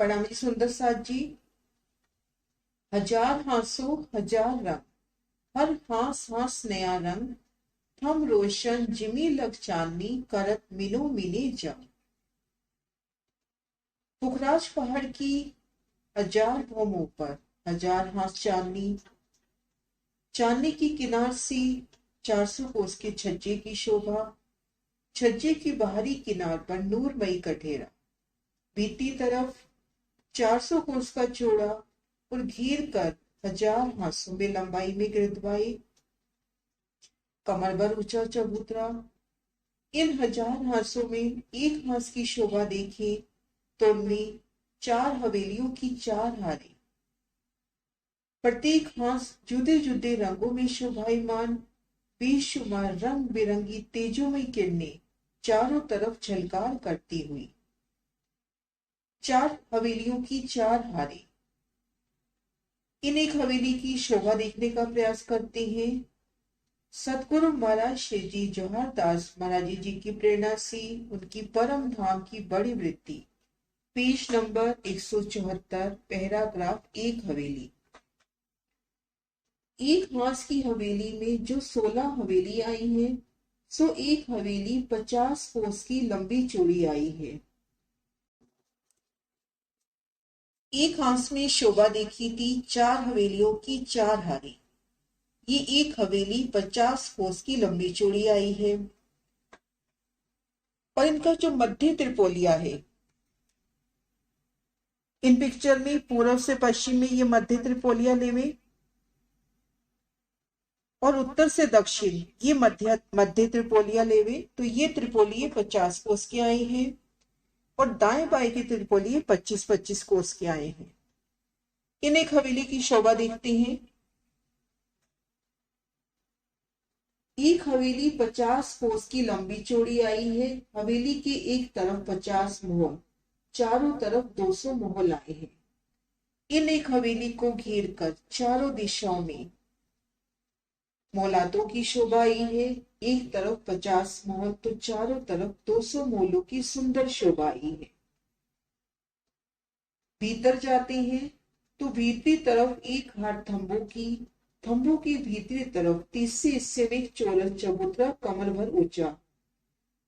प्रणामी सुंदर साथ जी। हजार हासों हजार रंग, हर हास हास नया रंग, थम रोशन जिमी लग चांदनी, करत मिनो मिने जम। पुखराज पहाड़ की हजार भौमों पर हजार हास चांदनी, चांदनी की किनार सी 400 कोस के छज्जे की शोभा, छज्जे की बाहरी किनार पर नूरमयी कठेरा, बीती तरफ 400 कोस का चौड़ा और घेर कर हजार हासों में लंबाई में गिरदवाई, कमर भर ऊंचा चबूतरा। इन हजार हासों में एक हास की शोभा देखे तो उनमें 4 हवेलियों की 4 हारें, प्रत्येक हास जुदे जुदे रंगों में शोभायमान, बेशुमार रंग बिरंगी तेजोमयी किरणें चारों तरफ झलकार करती हुई। 4 हवेलियों की 4 हारें। इन एक हवेली की शोभा देखने का प्रयास करते हैं। सतगुरु महाराज श्री जी जवाहर दास महाराज जी की प्रेरणा से उनकी परम धाम की बड़ी वृत्ति। पेज नंबर 174, पैराग्राफ 1 हवेली। एक हास की हवेली में जो 16 हवेली आई हैं, सो एक हवेली 50 कोस की लंबी चौड़ी आई है। एक हास में शोभा देखी थी 4 हवेलियों की 4 हारें। ये एक हवेली 50 कोस की लंबी चौड़ी आई है। और इनका जो मध्य त्रिपोलिया है, इन पिक्चर में पूर्व से पश्चिम में ये मध्य त्रिपोलिया लेवे और उत्तर से दक्षिण ये मध्य त्रिपोलिया लेवे, तो ये त्रिपोलिये 50 कोस के आए हैं और दाएं बाएं के त्रिपोलिये 25-25 कोस के आए हैं। इन एक हवेली की शोभा देखते हैं। एक हवेली 50 कोस की लंबी चौड़ी आई है। हवेली के एक तरफ 50 मोहल, चारों तरफ 200 मोहल आए हैं। इन एक हवेली को घेर कर चारों दिशाओं में मौलादों की शोभा आई है। एक तरफ 50 मोहल तो चारों तरफ 200 मोलों की सुंदर शोभा आई है। भीतर जाते हैं तो भीतरी तरफ एक हार थंबों की भीतरी तरफ 30 से हिस्से में एक चौरस चबूतरा कमर भर ऊंचा।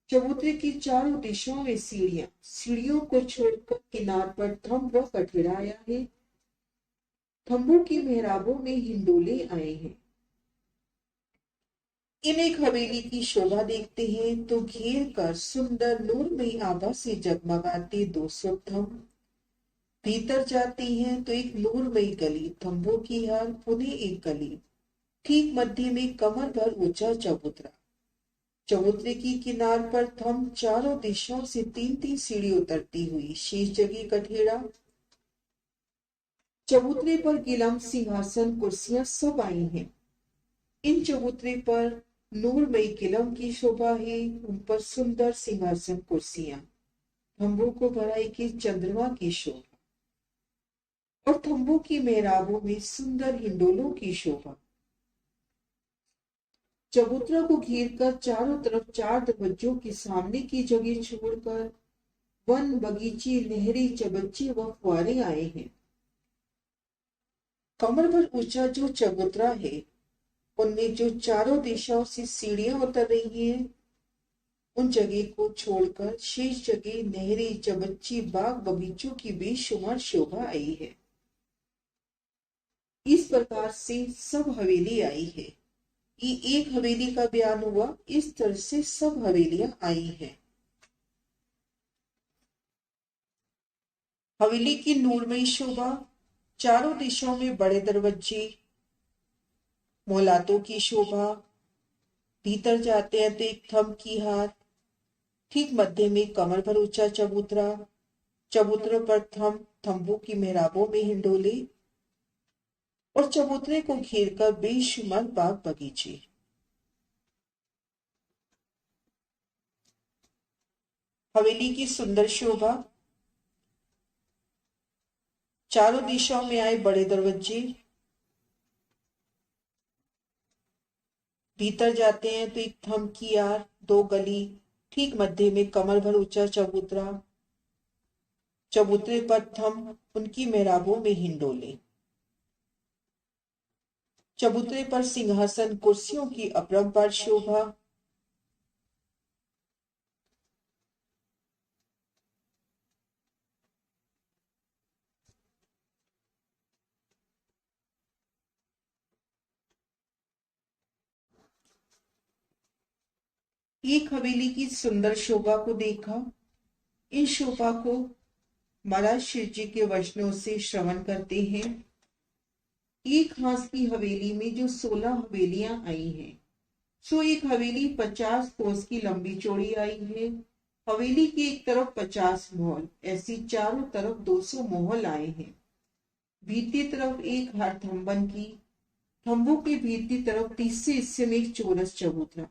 चबूतरे की चारों दिशाओं में सीढ़ियां, सीढ़ियों को छोड़कर किनार पर थंब व कठेरा आया है। थंबों की मेहराबों में हिंडोले आए हैं। इन एक हवेली की शोभा देखते हैं तो घेर कर सुंदर नूरमयी आभा से जगमगाते 200 थंब। भीतर जाते हैं तो एक नूरमयी गली, थंबों की हार, पुनः एक गली, ठीक मध्य में कमर भर ऊंचा चबूतरा। चबूतरे की किनार पर थंब, चारों दिशाओं से 3-3 सीढ़ी उतरती हुई, शेष जगह कठेरा। चबूतरे पर गिलम, सिंहासन, कुर्सियां सब आई हैं। इन चबूतरे पर नूरमयी किलम की शोभा है, उन पर सुंदर सिंहासन, कुर्सियां, थंबों को भराई के चंद्रमा की शोभा और थंबों की मेहराबों में सुंदर हिंडोलों की शोभा। चबूतरा को घेर कर चारों तरफ 4 दरवाजों की सामने की जगह छोड़कर वन, बगीचे, नहरी, चबच्चे व फुआरे आए हैं। कमर भर ऊंचा जो चबूतरा है, उनमें जो चारों दिशाओं से सीढ़ियां उतर रही हैं, उन जगह को छोड़कर शेष जगह नहरें, चबच्चे, बाग बगीचों की बेशुमार शोभा आई है। इस प्रकार से सब हवेली आई है। ये एक हवेली का बयान हुआ, इस तरह से सब हवेलियां आई हैं। हवेली की नूरमयी शोभा, चारों दिशाओं में बड़े दरवाजे, मौलातों की शोभा। भीतर जाते हैं तो एक थंब की हार, ठीक मध्य में कमर भर ऊंचा चबूतरा, चबूतरे पर थंब, थंबों की मेहराबों में हिंडोले और चबूतरे को घेर कर बेशुमार बाग बगीचे। हवेली की सुंदर शोभा, चारों दिशाओं में आए बड़े दरवाजे। भीतर जाते हैं तो एक थंब की यार, 2 गली, ठीक मध्य में कमर भर ऊंचा चबूतरा, चबूतरे पर थम उनकी मेहराबों में हिंडोले। चबूतरे पर सिंहासन कुर्सियों की अपरंपार शोभा। एक हवेली की सुंदर शोभा को देखा। इन शोभा को महाराज शिव जी के वचनों से श्रवण करते हैं। एक हास की हवेली में जो 16 हवेलियां आई हैं, सो एक हवेली 50 कोस की लंबी चौड़ी आई है। हवेली की एक तरफ 50 महल, ऐसी चारों तरफ 200 महल आए हैं। भीतरी तरफ एक हार थम्बन की, थम्बों के भीतरी तरफ 30 से हिस्से में एक चौरस चबूतरा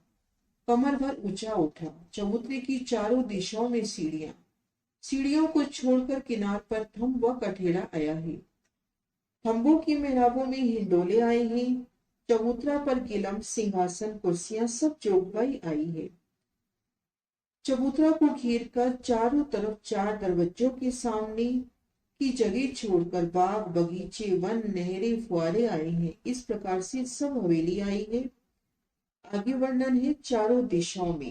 कमर भर ऊंचा उठा। चबूतरे की चारों दिशाओं में सीढ़ियां, सीढ़ियों को छोड़कर किनार पर थंब व कठेड़ा आया है। थंबों की मेहराबों में हिंडोले आए हैं। चबूतरा पर गिलम, सिंहासन, कुर्सियां सब जोगबाई आई है। चबूतरा को घेर कर चारों तरफ 4 दरवाजों के सामने की जगह छोड़कर बाग, बगीचे, वन, नहरें, फुआरे आए हैं। इस प्रकार से सब हवेली आई है। आगे वर्णन है चारों दिशाओं में।